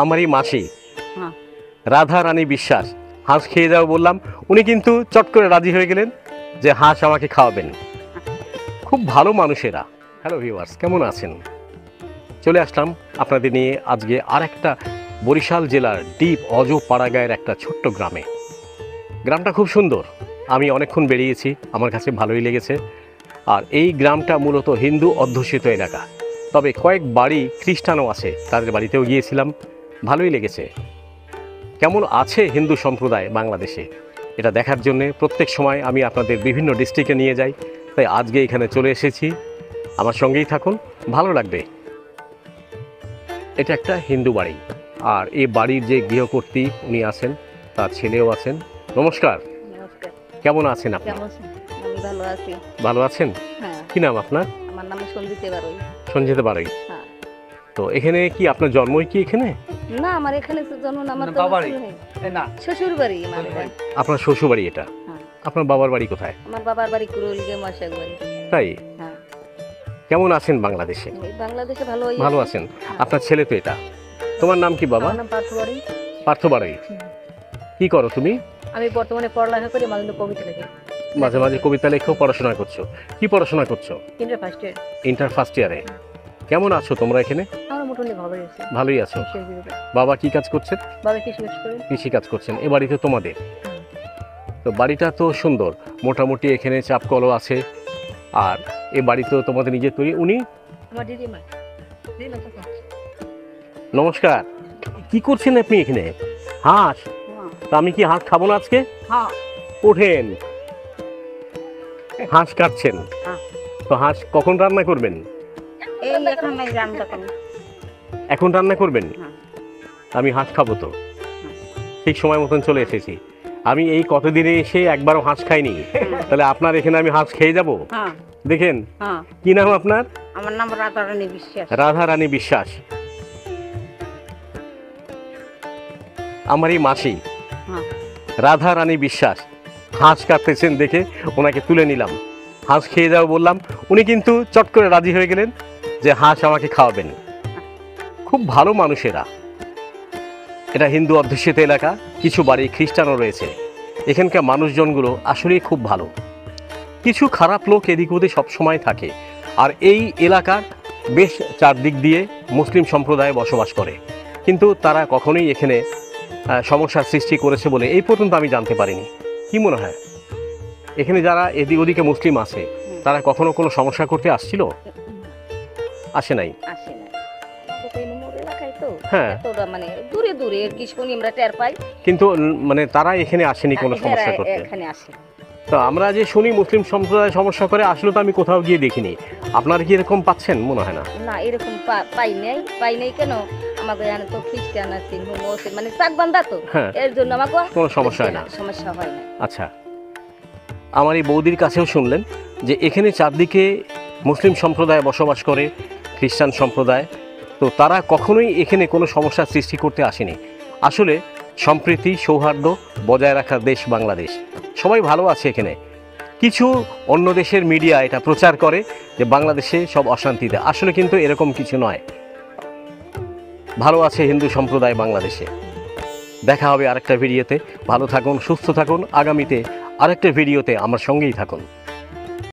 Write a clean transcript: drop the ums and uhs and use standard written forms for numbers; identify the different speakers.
Speaker 1: আমারই মাসি
Speaker 2: হ্যাঁ।
Speaker 1: রাধা রানী বিশ্বাস হাঁস খেয়ে যাও বললাম, উনি কিন্তু চট করে রাজি হয়ে গেলেন যে হাঁস আমাকে খাওয়াবেন। খুব ভালো মানুষেরা। হ্যালো ভিউয়ার্স, কেমন আছেন? চলে আসলাম আপনাদের নিয়ে আজকে আরেকটা বরিশাল জেলার ডিপ অজপাড়াগাঁয়ের একটা ছোট্ট গ্রামে। গ্রামটা খুব সুন্দর, আমি অনেকক্ষণ বেরিয়েছি, আমার কাছে ভালোই লেগেছে। আর এই গ্রামটা মূলত হিন্দু অধ্যুষিত এলাকা, তবে কয়েক বাড়ি খ্রিস্টানও আছে, তাদের বাড়িতেও গিয়েছিলাম, ভালোই লেগেছে। কেমন আছে হিন্দু সম্প্রদায় বাংলাদেশে এটা দেখার জন্যে প্রত্যেক সময় আমি আপনাদের বিভিন্ন ডিস্ট্রিক্টে নিয়ে যাই, তাই আজকে এখানে চলে এসেছি। আমার সঙ্গেই থাকুন, ভালো লাগবে। এটা একটা হিন্দু বাড়ি, আর এই বাড়ির যে গৃহকর্ত্রী উনি আছেন, তার ছেলেও আছেন। নমস্কার,
Speaker 2: নমস্কার।
Speaker 1: কেমন আছেন আপনি?
Speaker 2: কেমন আছেন? আমি ভালো আছি।
Speaker 1: ভালো আছেন?
Speaker 2: হ্যাঁ।
Speaker 1: কি নাম আপনার?
Speaker 2: আমার নাম সঞ্জিতা বারই।
Speaker 1: সঞ্জিতা বাড়ি।
Speaker 2: হ্যাঁ।
Speaker 1: তো এখানে কি আপনার জন্মই কি এখানে?
Speaker 2: না, আমার এখানে তো জন্ম না, আমার তো
Speaker 3: বাবারই।
Speaker 2: না, শ্বশুর বাড়ি আমার এটা।
Speaker 1: আপনার শ্বশুর বাড়ি এটা?
Speaker 2: হ্যাঁ।
Speaker 1: আপনার বাবার বাড়ি কোথায়?
Speaker 2: আমার বাবার বাড়ি কুরুলগে মাসাক বাড়ি।
Speaker 1: তাই?
Speaker 2: হ্যাঁ।
Speaker 1: কেমন আছেন বাংলাদেশে?
Speaker 2: এই বাংলাদেশে ভালো
Speaker 1: ভালো আছেন? আপনার ছেলে তো এটা। তোমার নাম কি বাবা?
Speaker 2: আমার নাম পার্থ বাড়ি।
Speaker 1: পার্থ বাড়ি। কি করো তুমি?
Speaker 2: আমি বর্তমানে পড়ালেখা করি, মাঝে মধ্যে কবিতা লিখি।
Speaker 1: মাঝে মাঝে কবিতা লেখো, পড়াশোনা করছো। কি পড়াশোনা করছো?
Speaker 2: Inter first year.
Speaker 1: Inter first ইয়ারে। কেমন আছো তোমরা এখানে?
Speaker 2: আমার মোটামুটি ভালোই আছে।
Speaker 1: ভালোই আছো।
Speaker 2: সেই বিরুদ্ধে।
Speaker 1: বাবা কি কাজ করছেন?
Speaker 2: বাবা কৃষি কাজ করে।
Speaker 1: কৃষি কাজ করছেন। এ বাড়িতে তোমাদের? তো বাড়িটা তো সুন্দর, মোটামুটি এখানে চাপকলও আছে। আর এ বাড়ি তো তোমাদের নিজের তৈরি। উনি?
Speaker 2: আমার দিদিমা। দিদিমা তো কম।
Speaker 1: নমস্কার, কি করছেন আপনি এখানে? হাঁস?
Speaker 2: হ্যাঁ।
Speaker 1: তা আমি কি হাঁস খাবো না আজকে?
Speaker 2: হ্যাঁ।
Speaker 1: ওঠেন, হাঁস কাটছেন।
Speaker 2: হ্যাঁ।
Speaker 1: তো হাঁস কখন রান্না করবেন?
Speaker 2: এই এখন নাই রান্না করি।
Speaker 1: এখন রান্না করবেন?
Speaker 2: হ্যাঁ।
Speaker 1: আমি হাঁস খাবো তো। ঠিক সময় মতন চলে এসেছি। আমি এই কতদিনে এসে একবারও হাঁস খাইনি, তাহলে আপনার এখানে আমি হাঁস খেয়ে যাব?
Speaker 2: হ্যাঁ।
Speaker 1: দেখেন,
Speaker 2: হ্যাঁ।
Speaker 1: কি নাম আপনার?
Speaker 2: আমার নাম রাধা রানী বিশ্বাস।
Speaker 1: রাধা রানী বিশ্বাস। আমারই মাসি
Speaker 2: হ্যাঁ।
Speaker 1: রাধা রানী বিশ্বাস হাঁস কাটতেছেন দেখে ওনাকে তুলে নিলাম। হাঁস খেয়ে যাও বললাম, উনি কিন্তু চট করে রাজি হয়ে গেলেন যে হাঁস আমাকে খাওয়াবেন। খুব ভালো মানুষেরা। এটা হিন্দু অধ্যুষিত এলাকা, কিছু বাড়ি খ্রিস্টানও রয়েছে। এখানকার মানুষজনগুলো আসলেই খুব ভালো। কিছু খারাপ লোক এদিক ওদিক সবসময় থাকে। আর এই এলাকার বেশ চারদিক দিয়ে মুসলিম সম্প্রদায় বসবাস করে, কিন্তু তারা কখনোই এখানে সমস্যার সৃষ্টি করেছে বলে এই পর্যন্ত আমি জানতে পারিনি। কি মনে হয় এখানে যারা এদিক ওদিকে মুসলিম আছে তারা কখনো কোনো সমস্যা করতে আসছিল? আসে নাই?
Speaker 2: আসে না। তো এই নম্বর এলাকায় তো
Speaker 1: হ্যাঁ।
Speaker 2: এতটা মানে দূরে দূরে আর কি শুনি আমরা টের পাই।
Speaker 1: কিন্তু মানে তারা এখানে আসেনি কোনো সমস্যা করতে।
Speaker 2: এখানে আসে।
Speaker 1: তো আমরা যে শুনি মুসলিম সম্প্রদায় সমস্যা করে, আসলে তো আমি কোথাও গিয়ে দেখিনি। আপনারা কি এরকম পাচ্ছেন? মনে হয় না।
Speaker 2: না, এরকম পাই নাই কেন? আমাদের এখানে তো খ্রিস্টান আছে, হিন্দু আছে, মানে চাকবান্ধা তো,
Speaker 1: হ্যাঁ।
Speaker 2: এর জন্য আমাকে
Speaker 1: কোনো সমস্যা হয় না।
Speaker 2: সমস্যা হয় না।
Speaker 1: আচ্ছা, আমার এই বৌদির কাছেও শুনলেন যে এখানে চারদিকে মুসলিম সম্প্রদায় বসবাস করে, খ্রিস্টান সম্প্রদায়, তো তারা কখনোই এখানে কোনো সমস্যার সৃষ্টি করতে আসেনি। আসলে সম্প্রীতি সৌহার্দ্য বজায় রাখার দেশ বাংলাদেশ, সবাই ভালো আছে এখানে। কিছু অন্য দেশের মিডিয়া এটা প্রচার করে যে বাংলাদেশে সব অশান্তিতে, আসলে কিন্তু এরকম কিছু নয়। ভালো আছে হিন্দু সম্প্রদায় বাংলাদেশে। দেখা হবে আরেকটা ভিডিওতে। ভালো থাকুন, সুস্থ থাকুন। আগামীতে আরেকটা ভিডিওতে আমার সঙ্গেই থাকুন।